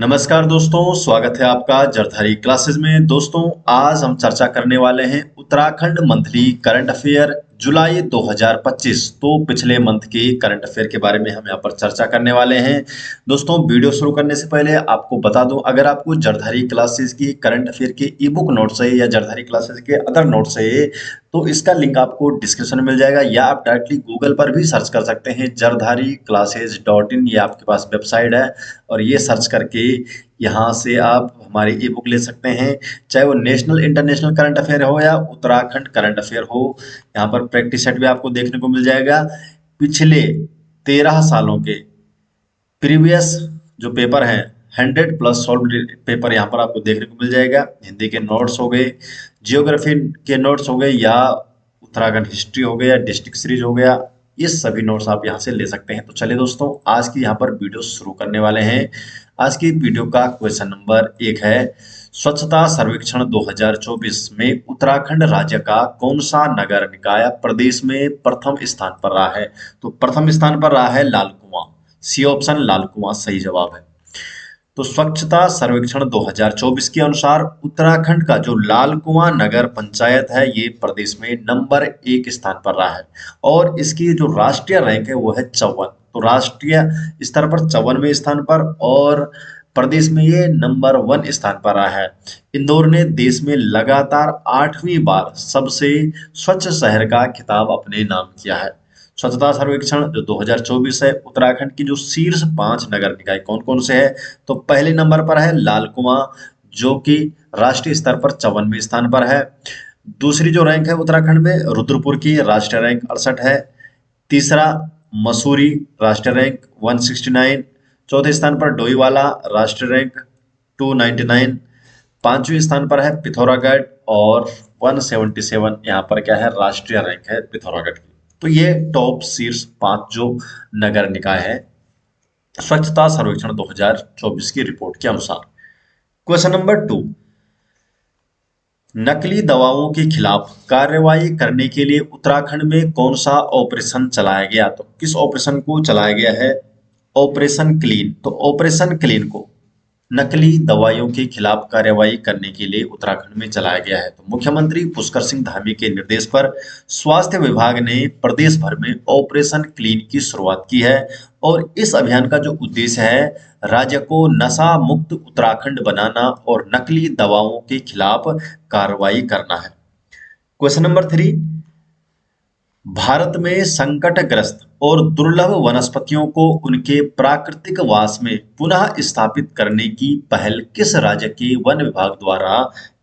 नमस्कार दोस्तों, स्वागत है आपका जरधारी क्लासेस में। दोस्तों, आज हम चर्चा करने वाले हैं उत्तराखंड मंथली करंट अफेयर जुलाई 2025। तो पिछले मंथ के करंट अफेयर के बारे में हम यहाँ पर चर्चा करने वाले हैं। दोस्तों, वीडियो शुरू करने से पहले आपको बता दूं, अगर आपको जरधारी क्लासेस की करंट अफेयर के ई बुक नोट चाहिए या जरधारी क्लासेस के अदर नोट चाहिए तो इसका लिंक आपको डिस्क्रिप्शन में मिल जाएगा, या आप डायरेक्टली गूगल पर भी सर्च कर सकते हैं jardhari-classes.in। ये आपके पास वेबसाइट है और ये सर्च करके यहाँ से आप हमारी ई बुक ले सकते हैं, चाहे वो नेशनल इंटरनेशनल करंट अफेयर हो या उत्तराखंड करंट अफेयर हो। यहाँ पर प्रैक्टिस सेट भी आपको देखने को मिल जाएगा। पिछले 13 सालों के प्रीवियस जो पेपर हैं 100 प्लस सॉल्व पेपर यहाँ पर आपको देखने को मिल जाएगा। हिंदी के नोट्स हो गए, जियोग्राफी के नोट्स हो गए, या उत्तराखंड हिस्ट्री हो गया, डिस्ट्रिक्ट सीरीज हो गया, ये सभी नोट्स आप यहाँ से ले सकते हैं। तो चलिए दोस्तों, आज की यहाँ पर वीडियो शुरू करने वाले हैं। आज की वीडियो का क्वेश्चन नंबर 1 है, स्वच्छता सर्वेक्षण 2024 में उत्तराखंड राज्य का कौन सा नगर निकाय प्रदेश में प्रथम स्थान पर रहा है? तो प्रथम स्थान पर रहा है लाल कुआं। सी ऑप्शन लाल कुआं सही जवाब है। तो स्वच्छता सर्वेक्षण 2024 के अनुसार उत्तराखंड का जो लाल कुआं नगर पंचायत है ये प्रदेश में नंबर 1 स्थान पर रहा है और इसकी जो राष्ट्रीय रैंक है वो है 54। तो राष्ट्रीय स्तर पर 54वें स्थान पर और प्रदेश में ये नंबर 1 स्थान पर रहा है। इंदौर ने देश में लगातार 8वीं बार सबसे स्वच्छ शहर का खिताब अपने नाम किया है। स्वच्छता सर्वेक्षण जो 2024 है, उत्तराखंड की जो शीर्ष 5 नगर निकाय कौन कौन से है? तो पहले नंबर पर है लाल कुआं जो कि राष्ट्रीय स्तर पर 54वें स्थान पर है। दूसरी जो रैंक है उत्तराखंड में रुद्रपुर की, राष्ट्रीय रैंक 68 है। तीसरा मसूरी, राष्ट्रीय रैंक 169। चौथे स्थान पर डोईवाला, राष्ट्रीय रैंक 299। 5वें स्थान पर है पिथौरागढ़ और 177 यहाँ पर क्या है, राष्ट्रीय रैंक है पिथौरागढ़ की। तो ये टॉप शीर्ष 5 जो नगर निकाय है स्वच्छता सर्वेक्षण 2024 की रिपोर्ट के अनुसार। क्वेश्चन नंबर 2, नकली दवाओं के खिलाफ कार्रवाई करने के लिए उत्तराखंड में कौन सा ऑपरेशन चलाया गया? तो किस ऑपरेशन को चलाया गया है? Operation clean. तो ऑपरेशन क्लीन को नकली दवाइयों के खिलाफ कार्रवाई करने के लिए उत्तराखंड में चलाया गया है। तो मुख्यमंत्री पुष्कर सिंह धामी के निर्देश पर स्वास्थ्य विभाग ने प्रदेश भर में ऑपरेशन क्लीन की शुरुआत की है और इस अभियान का जो उद्देश्य है राज्य को नशा मुक्त उत्तराखंड बनाना और नकली दवाओं के खिलाफ कार्रवाई करना है। क्वेश्चन नंबर 3, भारत में संकटग्रस्त और दुर्लभ वनस्पतियों को उनके प्राकृतिक वास में पुनः स्थापित करने की पहल किस राज्य के वन विभाग द्वारा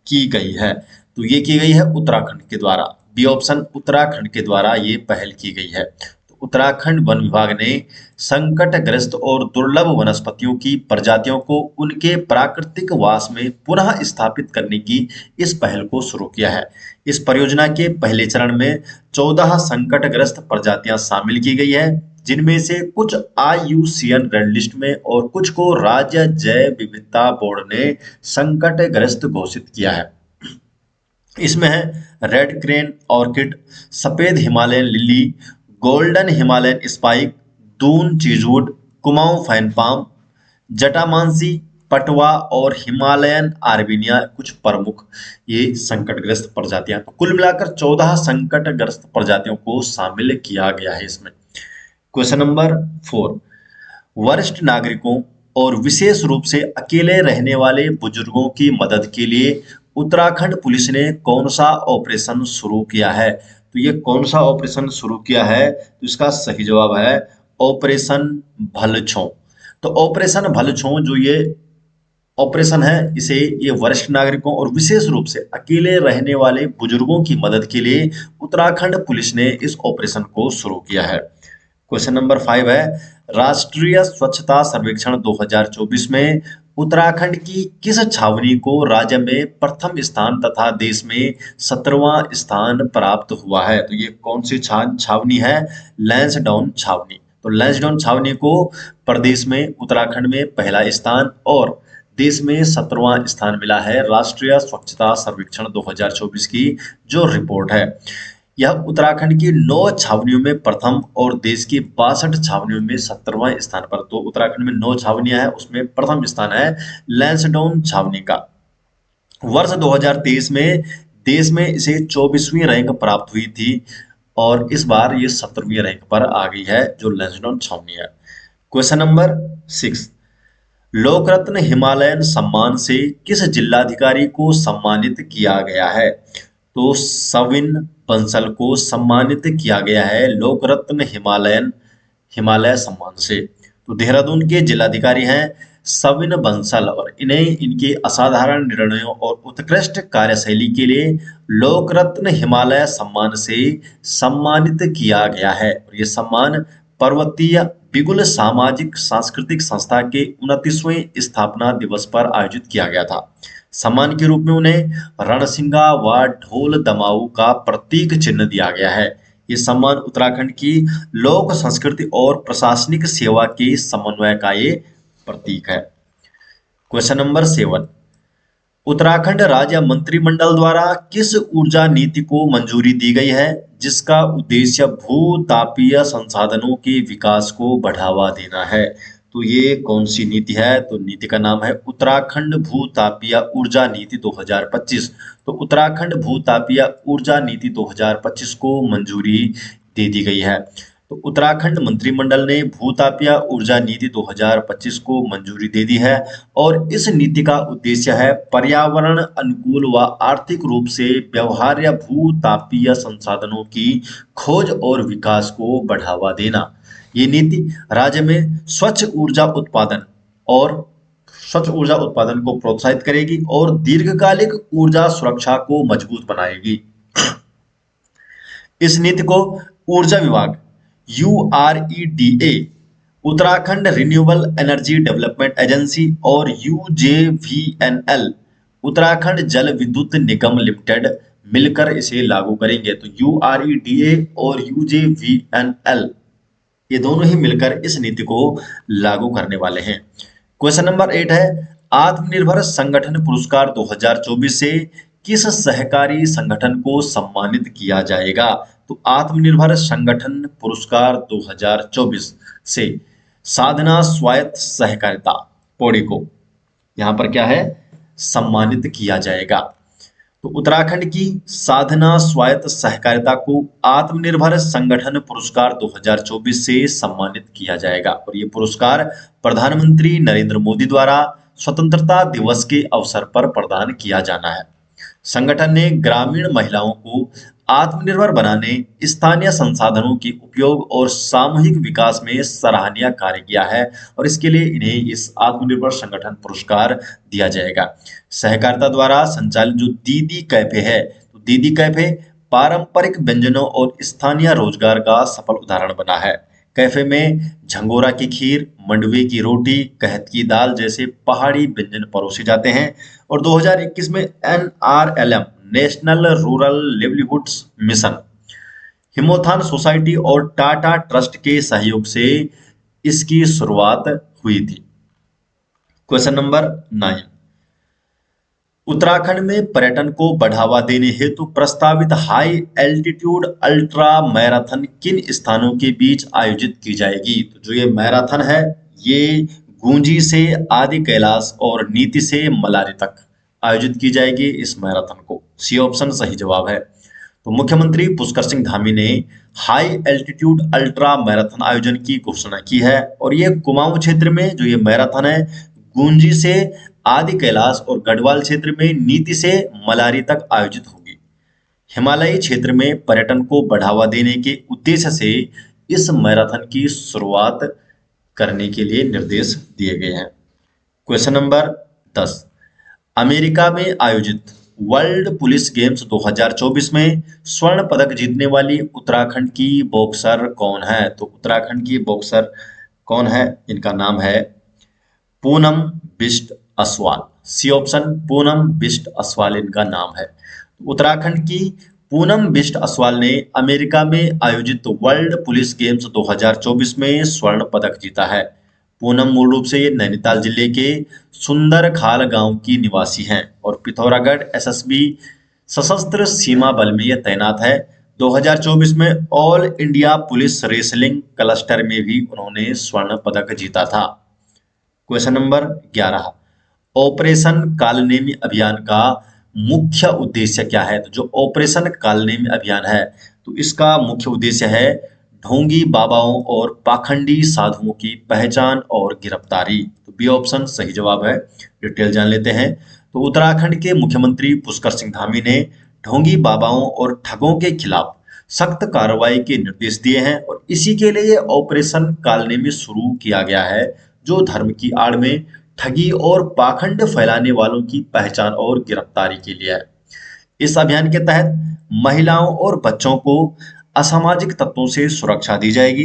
की गई है? तो ये की गई है उत्तराखंड के द्वारा। बी ऑप्शन उत्तराखंड के द्वारा ये पहल की गई है। तो उत्तराखंड वन विभाग ने संकटग्रस्त और दुर्लभ वनस्पतियों की प्रजातियों को उनके प्राकृतिक वास में पुनः स्थापित करने की इस पहल को शुरू किया है। इस परियोजना के पहले चरण में 14 संकटग्रस्त प्रजातियां शामिल की गई है, जिनमें से कुछ IUCN रेड लिस्ट में और कुछ को राज्य जैव विविधता बोर्ड ने संकटग्रस्त घोषित किया है। इसमें है रेड क्रेन ऑर्किड, सफेद Himalayan lily, golden Himalayan spike, Doon cheesewood, Kumaon fine palm, जटामांसी, पटवा और हिमालयन आर्बिनिया कुछ प्रमुख ये संकटग्रस्त प्रजातियां। तो कुल मिलाकर 14 संकटग्रस्त प्रजातियों को शामिल किया गया है इसमें। क्वेश्चन नंबर 4, वरिष्ठ नागरिकों और विशेष रूप से अकेले रहने वाले बुजुर्गों की मदद के लिए उत्तराखंड पुलिस ने कौन सा ऑपरेशन शुरू किया है? तो ये कौन सा ऑपरेशन शुरू किया है? तो इसका सही जवाब है ऑपरेशन भलछों। तो ऑपरेशन भलछों जो ये ऑपरेशन है इसे ये वरिष्ठ नागरिकों और विशेष रूप से अकेले रहने वाले बुजुर्गों की मदद के लिए उत्तराखंड पुलिस ने इस ऑपरेशन को शुरू किया है। क्वेश्चन नंबर 5 है, राष्ट्रीय स्वच्छता सर्वेक्षण 2024 में उत्तराखंड की किस छावनी को राज्य में प्रथम स्थान तथा देश में 17वां स्थान प्राप्त हुआ है? तो ये कौन सी छावनी है? लैंसडाउन छावनी। तो लैंसडाउन छावनी को प्रदेश में उत्तराखंड में पहला स्थान और देश में 17वां स्थान मिला है राष्ट्रीय स्वच्छता सर्वेक्षण 2024 की जो रिपोर्ट है। यह उत्तराखंड की 9 छावनियों में प्रथम और देश की 62 छावनियों में 17वां स्थान पर। तो उत्तराखंड में 9 छावनियां हैं, उसमें प्रथम स्थान है लैंसडाउन छावनी का। वर्ष 2023 में देश में इसे 24वीं रैंक प्राप्त हुई थी और इस बार ये 17वीं रैंक पर आ गई है जो लैंसडाउन छावनी है। क्वेश्चन नंबर 6, लोकरत्न हिमालयन सम्मान से किस जिलाधिकारी को सम्मानित किया गया है? तो सविन बंसल को सम्मानित किया गया है लोकरत्न हिमालय सम्मान से। तो देहरादून के जिलाधिकारी हैं सविन बंसल और इन्हें इनके असाधारण निर्णयों और उत्कृष्ट कार्यशैली के लिए लोकरत्न हिमालय सम्मान से सम्मानित किया गया है। और ये सम्मान पर्वतीय बिगुल सामाजिक सांस्कृतिक संस्था के 29वें स्थापना दिवस पर आयोजित किया गया था। सम्मान के रूप में उन्हें रणसिंगा व ढोल दमाऊ का प्रतीक चिन्ह दिया गया है। ये सम्मान उत्तराखंड की लोक संस्कृति और प्रशासनिक सेवा के समन्वय का ये प्रतीक है। क्वेश्चन नंबर 7, उत्तराखंड राज्य मंत्रिमंडल द्वारा किस ऊर्जा नीति को मंजूरी दी गई है जिसका उद्देश्य भू-तापीय संसाधनों के विकास को बढ़ावा देना है? तो ये कौन सी नीति है? तो नीति का नाम है उत्तराखंड भू-तापीय ऊर्जा नीति 2025। तो उत्तराखंड भू-तापीय ऊर्जा नीति 2025 को मंजूरी दे दी गई है। तो उत्तराखंड मंत्रिमंडल ने भू-तापीय ऊर्जा नीति 2025 को मंजूरी दे दी है और इस नीति का उद्देश्य है पर्यावरण अनुकूल व आर्थिक रूप से व्यवहार्य भू-तापीय संसाधनों की खोज और विकास को बढ़ावा देना। ये नीति राज्य में स्वच्छ ऊर्जा उत्पादन को प्रोत्साहित करेगी और दीर्घकालिक ऊर्जा सुरक्षा को मजबूत बनाएगी। इस नीति को ऊर्जा विभाग UREDA, Uttarakhand renewable energy development agency और UJVNL, उत्तराखंड जल विद्युत निगम लिमिटेड मिलकर इसे लागू करेंगे। तो UREDA और UJVNL ये दोनों ही मिलकर इस नीति को लागू करने वाले हैं। क्वेश्चन नंबर 8 है, आत्मनिर्भर संगठन पुरस्कार 2024 से किस सहकारी संगठन को सम्मानित किया जाएगा? तो आत्मनिर्भर संगठन पुरस्कार 2024 से साधना स्वायत्त सहकारिता पौड़ी को यहाँ पर क्या है सम्मानित किया जाएगा। तो उत्तराखंड की साधना स्वायत्त सहकारिता को आत्मनिर्भर संगठन पुरस्कार 2024 से सम्मानित किया जाएगा और ये पुरस्कार प्रधानमंत्री नरेंद्र मोदी द्वारा स्वतंत्रता दिवस के अवसर पर प्रदान किया जाना है। संगठन ने ग्रामीण महिलाओं को आत्मनिर्भर बनाने, स्थानीय संसाधनों के उपयोग और सामूहिक विकास में सराहनीय कार्य किया है और इसके लिए इन्हें इस आत्मनिर्भर संगठन पुरस्कार दिया जाएगा। सहकारिता द्वारा संचालित जो दीदी कैफे है, तो दीदी कैफे पारंपरिक व्यंजनों और स्थानीय रोजगार का सफल उदाहरण बना है। कैफे में झंगोरा की खीर, मंडवे की रोटी, कहत की दाल जैसे पहाड़ी व्यंजन परोसे जाते हैं और 2021 में NRLM national rural livelihoods mission, Himmothan society और टाटा ट्रस्ट के सहयोग से इसकी शुरुआत हुई थी। क्वेश्चन नंबर 9, उत्तराखंड में पर्यटन को बढ़ावा देने हेतु प्रस्तावित हाई एल्टीट्यूड अल्ट्रा मैराथन किन स्थानों के बीच आयोजित की जाएगी? तो जो ये मैराथन है ये गूंजी से आदि कैलाश और नीति से मलारी तक आयोजित की जाएगी। इस मैराथन को सी ऑप्शन सही जवाब है। तो मुख्यमंत्री पुष्कर सिंह धामी ने हाई एल्टीट्यूड अल्ट्रा मैराथन आयोजन की घोषणा की है और ये कुमाऊं क्षेत्र में जो ये मैराथन है गूंजी से आदि कैलाश और गढ़वाल क्षेत्र में नीति से मलारी तक आयोजित होगी। हिमालयी क्षेत्र में पर्यटन को बढ़ावा देने के उद्देश्य से इस मैराथन की शुरुआत करने के लिए निर्देश दिए गए हैं। क्वेश्चन नंबर 10, अमेरिका में आयोजित वर्ल्ड पुलिस गेम्स 2024 में स्वर्ण पदक जीतने वाली उत्तराखंड की बॉक्सर कौन है? तो उत्तराखंड की बॉक्सर कौन है? इनका नाम है पूनम बिष्ट असवाल। सी ऑप्शन पूनम बिष्ट असवाल इनका नाम है। उत्तराखंड की पूनम बिष्ट असवाल ने अमेरिका में आयोजित वर्ल्ड पुलिस गेम्स 2024 में स्वर्ण पदक जीता है। पूनम मूल रूप से नैनीताल जिले के सुंदरखाल गांव की निवासी हैं और पिथौरागढ़ SSB सशस्त्र सीमा बल में यह तैनात है। 2024 में all India police wrestling cluster में भी उन्होंने स्वर्ण पदक जीता था। क्वेश्चन नंबर 11, ऑपरेशन कालनेमी अभियान का मुख्य उद्देश्य क्या है? तो जो ऑपरेशन कालनेमी अभियान है तो इसका मुख्य उद्देश्य है ढोंगी बाबाओं और पाखंडी साधुओं की पहचान और गिरफ्तारी। तो बी ऑप्शन सही जवाब है। डिटेल जान लेते हैं। तो उत्तराखंड के मुख्यमंत्री पुष्कर सिंह धामी ने ढोंगी बाबाओं और ठगों के खिलाफ सख्त कार्रवाई के निर्देश दिए हैं और इसी के लिए ऑपरेशन कालनेमी शुरू किया गया है, जो धर्म की आड़ में ठगी और पाखंड फैलाने वालों की पहचान और गिरफ्तारी के लिए है। इस अभियान के तहत महिलाओं और बच्चों को असामाजिक तत्वों से सुरक्षा दी जाएगी।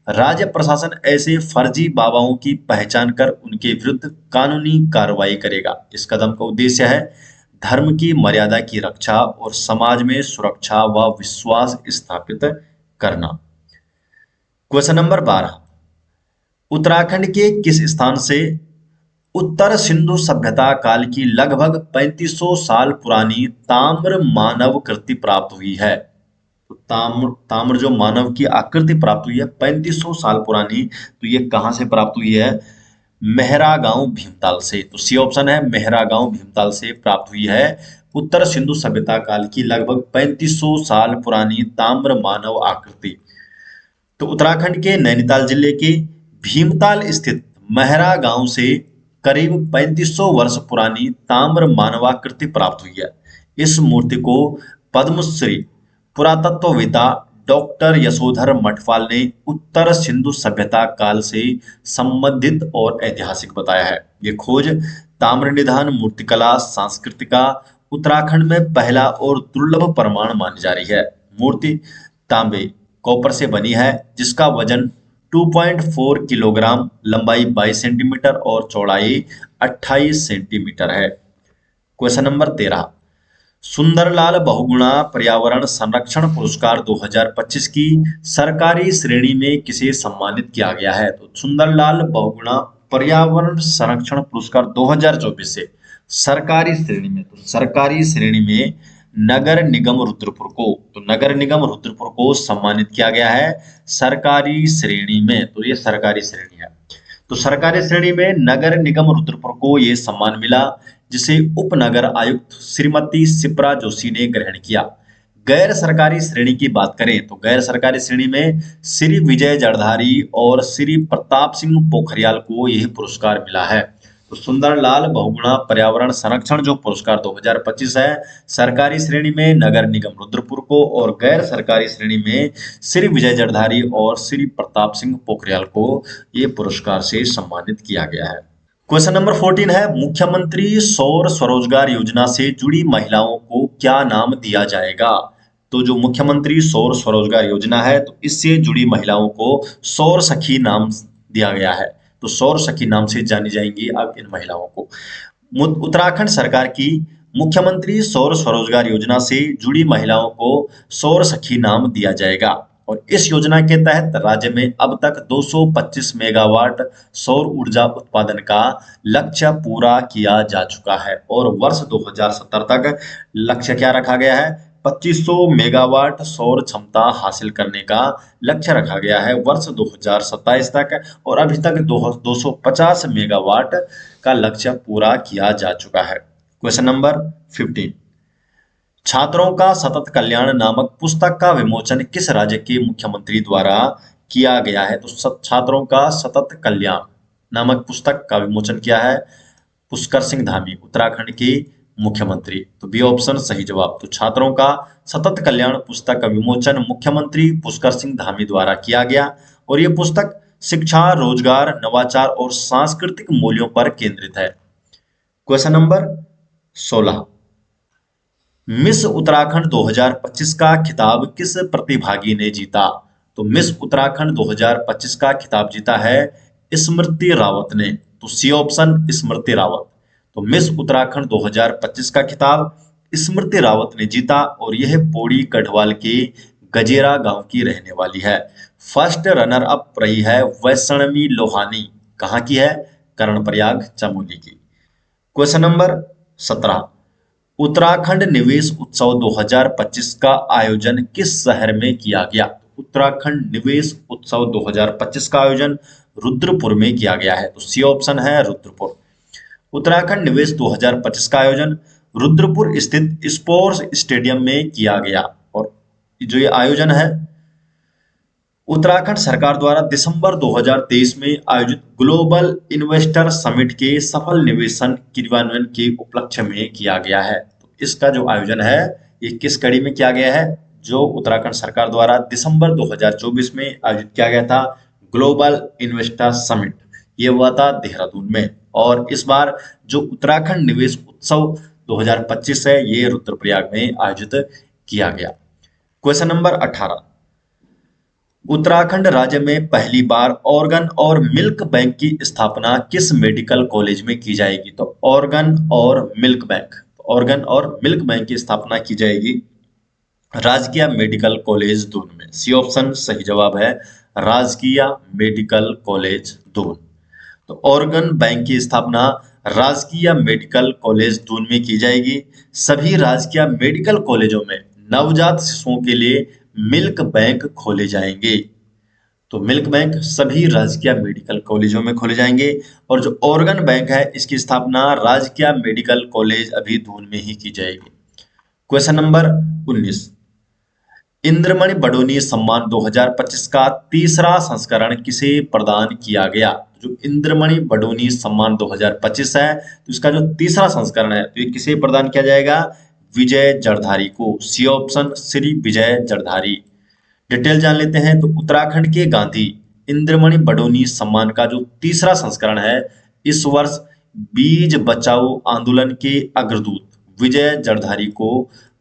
राज्य प्रशासन ऐसे फर्जी बाबाओं की पहचान कर उनके विरुद्ध कानूनी कार्रवाई करेगा। इस कदम का उद्देश्य है धर्म की मर्यादा की रक्षा और समाज में सुरक्षा व विश्वास स्थापित करना। क्वेश्चन नंबर 12, उत्तराखंड के किस स्थान से उत्तर सिंधु सभ्यता काल की लगभग 3500 साल पुरानी ताम्र मानव कृति प्राप्त हुई है? तो ताम्र जो मानव की आकृति प्राप्त हुई है 3500 साल पुरानी, तो ये कहां से प्राप्त हुई है? मेहरागांव भीमताल से। तो सी ऑप्शन है, मेहरागांव भीमताल से प्राप्त हुई है उत्तर सिंधु सभ्यता काल की लगभग 3500 साल पुरानी ताम्र मानव आकृति। तो उत्तराखंड के नैनीताल जिले के भीमताल स्थित मेहरा गांव से करीब 3500 वर्ष पुरानी ताम्र मानवाकृति प्राप्त हुई है। इस मूर्ति को पद्मश्री पुरातत्ववेत्ता डॉक्टर यशोधर मठवाल ने उत्तर सिंधु सभ्यता काल से संबंधित और ऐतिहासिक बताया है। ये खोज ताम्र निधान मूर्तिकला सांस्कृतिका उत्तराखंड में पहला और दुर्लभ प्रमाण मानी जा रही है। मूर्ति तांबे कॉपर से बनी है, जिसका वजन 2.4 किलोग्राम, लंबाई 22 सेंटीमीटर और चौड़ाई 28 सेंटीमीटर है। क्वेश्चन नंबर 13, सुंदरलाल बहुगुणा पर्यावरण संरक्षण पुरस्कार 2025 की सरकारी श्रेणी में किसे सम्मानित किया गया है? तो सुंदरलाल बहुगुणा पर्यावरण संरक्षण पुरस्कार 2024 से सरकारी श्रेणी में, तो सरकारी श्रेणी में नगर निगम रुद्रपुर को, तो नगर निगम रुद्रपुर को सम्मानित किया गया है सरकारी श्रेणी में। तो ये सरकारी श्रेणी है। तो सरकारी श्रेणी में नगर निगम रुद्रपुर को ये सम्मान मिला, जिसे उपनगर आयुक्त श्रीमती शिप्रा जोशी ने ग्रहण किया। गैर सरकारी श्रेणी की बात करें तो गैर सरकारी श्रेणी में श्री विजय जड़धारी और श्री प्रताप सिंह पोखरियाल को यह पुरस्कार मिला है। तो सुंदरलाल बहुगुणा पर्यावरण संरक्षण जो पुरस्कार 2025 है, सरकारी श्रेणी में नगर निगम रुद्रपुर को और गैर सरकारी श्रेणी में श्री विजय जड़धारी और श्री प्रताप सिंह पोखरियाल को ये पुरस्कार से सम्मानित किया गया है। क्वेश्चन नंबर 14 है, मुख्यमंत्री सौर स्वरोजगार योजना से जुड़ी महिलाओं को क्या नाम दिया जाएगा? तो जो मुख्यमंत्री सौर स्वरोजगार योजना है, तो इससे जुड़ी महिलाओं को सौर सखी नाम दिया गया है। तो सौर सखी नाम से जानी जाएंगी अब इन महिलाओं को। उत्तराखंड सरकार की मुख्यमंत्री सौर स्वरोजगार योजना से जुड़ी महिलाओं को सौर सखी नाम दिया जाएगा और इस योजना के तहत राज्य में अब तक 225 मेगावाट सौर ऊर्जा उत्पादन का लक्ष्य पूरा किया जा चुका है और वर्ष 2070 तक लक्ष्य क्या रखा गया है? 2500 मेगावाट सौर क्षमता हासिल करने का लक्ष्य रखा गया है वर्ष 2027 तक और अभी तक 250 मेगावाट का लक्ष्य पूरा किया जा चुका है। क्वेश्चन नंबर 15, छात्रों का सतत कल्याण नामक पुस्तक का विमोचन किस राज्य के मुख्यमंत्री द्वारा किया गया है? तो छात्रों का सतत कल्याण नामक पुस्तक का विमोचन किया है पुष्कर सिंह धामी, उत्तराखंड के मुख्यमंत्री। तो बी ऑप्शन सही जवाब। तो छात्रों का सतत कल्याण पुस्तक का विमोचन मुख्यमंत्री पुष्कर सिंह धामी द्वारा किया गया और यह पुस्तक शिक्षा, रोजगार, नवाचार और सांस्कृतिक मूल्यों पर केंद्रित है। क्वेश्चन नंबर 16, मिस उत्तराखंड 2025 का खिताब किस प्रतिभागी ने जीता? तो मिस उत्तराखंड 2025 का खिताब जीता है स्मृति रावत ने। तो सी ऑप्शन स्मृति रावत। तो मिस उत्तराखंड 2025 का खिताब स्मृति रावत ने जीता और यह पौड़ी गढ़वाल के गजेरा गांव की रहने वाली है। फर्स्ट रनर अप रही है वैष्णवी लोहानी, कहां की है? कर्णप्रयाग चमोली की। क्वेश्चन नंबर 17, उत्तराखंड निवेश उत्सव 2025 का आयोजन किस शहर में किया गया? उत्तराखंड निवेश उत्सव 2025 का आयोजन रुद्रपुर में किया गया है। तो सी ऑप्शन है रुद्रपुर। उत्तराखंड निवेश 2025 का आयोजन रुद्रपुर स्थित स्पोर्ट्स स्टेडियम में किया गया। और जो ये आयोजन है उत्तराखंड सरकार द्वारा दिसंबर 2023 में आयोजित ग्लोबल इन्वेस्टर समिट के सफल निवेशन क्रियान्वयन के उपलक्ष्य में किया गया है। तो इसका जो आयोजन है ये किस कड़ी में किया गया है? जो उत्तराखंड सरकार द्वारा दिसंबर 2024 में आयोजित किया गया था ग्लोबल इन्वेस्टर समिट, ये हुआ था देहरादून में। और इस बार जो उत्तराखंड निवेश उत्सव 2025 है ये रुद्रप्रयाग में आयोजित किया गया। क्वेश्चन नंबर 18, उत्तराखंड राज्य में पहली बार ऑर्गन और मिल्क बैंक की स्थापना किस मेडिकल कॉलेज में की जाएगी? तो ऑर्गन और मिल्क बैंक, ऑर्गन और मिल्क बैंक की स्थापना की जाएगी राजकीय मेडिकल कॉलेज दून में। सी ऑप्शन सही जवाब है, राजकीय मेडिकल कॉलेज दून। तो ऑर्गन बैंक की स्थापना राजकीय मेडिकल कॉलेज दून में की जाएगी। सभी राजकीय मेडिकल कॉलेजों में नवजात शिशुओं के लिए मिल्क बैंक खोले जाएंगे। तो मिल्क बैंक सभी राजकीय मेडिकल कॉलेजों में खोले जाएंगे। और जो ऑर्गन बैंक है इसकी स्थापना राजकीय मेडिकल कॉलेज अभी दून में ही की जाएगी। क्वेश्चन नंबर 19, इंद्रमणि बडोनी सम्मान 2025 का तीसरा संस्करण किसे प्रदान किया गया? जो इंद्रमणि बडोनी सम्मान 2025 है तो इसका जो तीसरा संस्करण है तो ये किसे प्रदान किया जाएगा? विजय जरधारी को। C option Shri Vijay जरधारी। Detail जान लेते हैं। तो उत्तराखंड के गांधी इंद्रमणि बडोनी सम्मान का जो तीसरा संस्करण है इस वर्ष बीज बचाओ आंदोलन के अग्रदूत विजय जरधारी को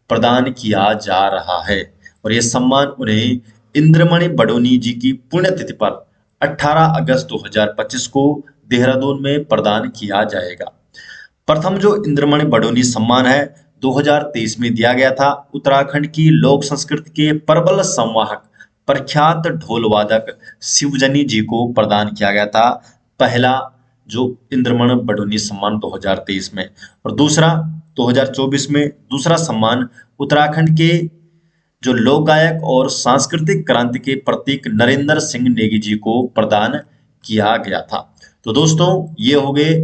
प्रदान किया जा रहा है। और यह सम्मान उन्हें इंद्रमणि बडोनी जी की पुण्यतिथि पर 18 अगस्त 2025 को देहरादून में प्रदान किया जाएगा। प्रथम जो इंद्रमणि बडोनी सम्मान है 2023 में दिया गया था उत्तराखंड की लोक संस्कृति के प्रबल संवाहक प्रख्यात ढोल वादक शिवजनी जी को प्रदान किया गया था पहला जो इंद्रमणि बडोनी सम्मान 2023 में। और दूसरा 2024 में दूसरा सम्मान उत्तराखंड के जो लोक गायक और सांस्कृतिक क्रांति के प्रतीक नरेंद्र सिंह नेगी जी को प्रदान किया गया था। तो दोस्तों ये हो गए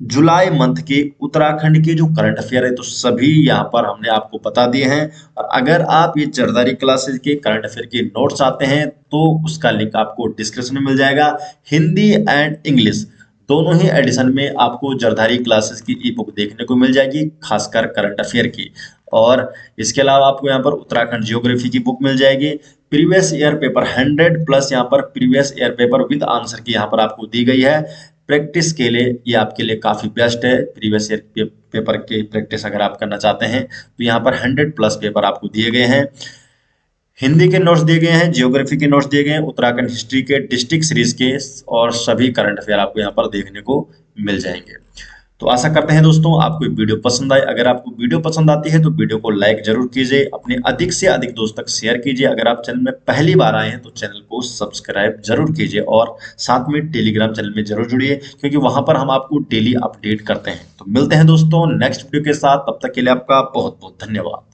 जुलाई मंथ के उत्तराखंड के जो करंट अफेयर है तो सभी यहाँ पर हमने आपको बता दिए हैं। और अगर आप ये जरदारी क्लासेस के करंट अफेयर के नोट्स चाहते हैं तो उसका लिंक आपको डिस्क्रिप्शन में मिल जाएगा। हिंदी एंड इंग्लिश दोनों ही एडिशन में आपको जरदारी क्लासेस की ई बुक देखने को मिल जाएगी, खासकर करंट अफेयर की। और इसके अलावा आपको यहाँ पर उत्तराखंड जियोग्राफी की बुक मिल जाएगी। प्रीवियस ईयर पेपर 100 प्लस यहाँ पर previous year paper with answer की यहाँ पर आपको दी गई है। प्रैक्टिस के लिए ये आपके लिए काफ़ी बेस्ट है। प्रीवियस ईयर पेपर की प्रैक्टिस अगर आप करना चाहते हैं तो यहाँ पर 100 प्लस पेपर आपको दिए गए हैं। हिंदी के नोट्स दिए गए हैं, जियोग्राफी के नोट्स दिए गए हैं, उत्तराखंड हिस्ट्री के, डिस्ट्रिक्ट सीरीज के और सभी करंट अफेयर आपको यहाँ पर देखने को मिल जाएंगे। तो आशा करते हैं दोस्तों आपको वीडियो पसंद आए। अगर आपको वीडियो पसंद आती है तो वीडियो को लाइक जरूर कीजिए, अपने अधिक से अधिक दोस्त तक शेयर कीजिए। अगर आप चैनल में पहली बार आए हैं तो चैनल को सब्सक्राइब जरूर कीजिए और साथ में टेलीग्राम चैनल में जरूर जुड़िए क्योंकि वहां पर हम आपको डेली अपडेट करते हैं। तो मिलते हैं दोस्तों नेक्स्ट वीडियो के साथ, तब तक के लिए आपका बहुत बहुत धन्यवाद।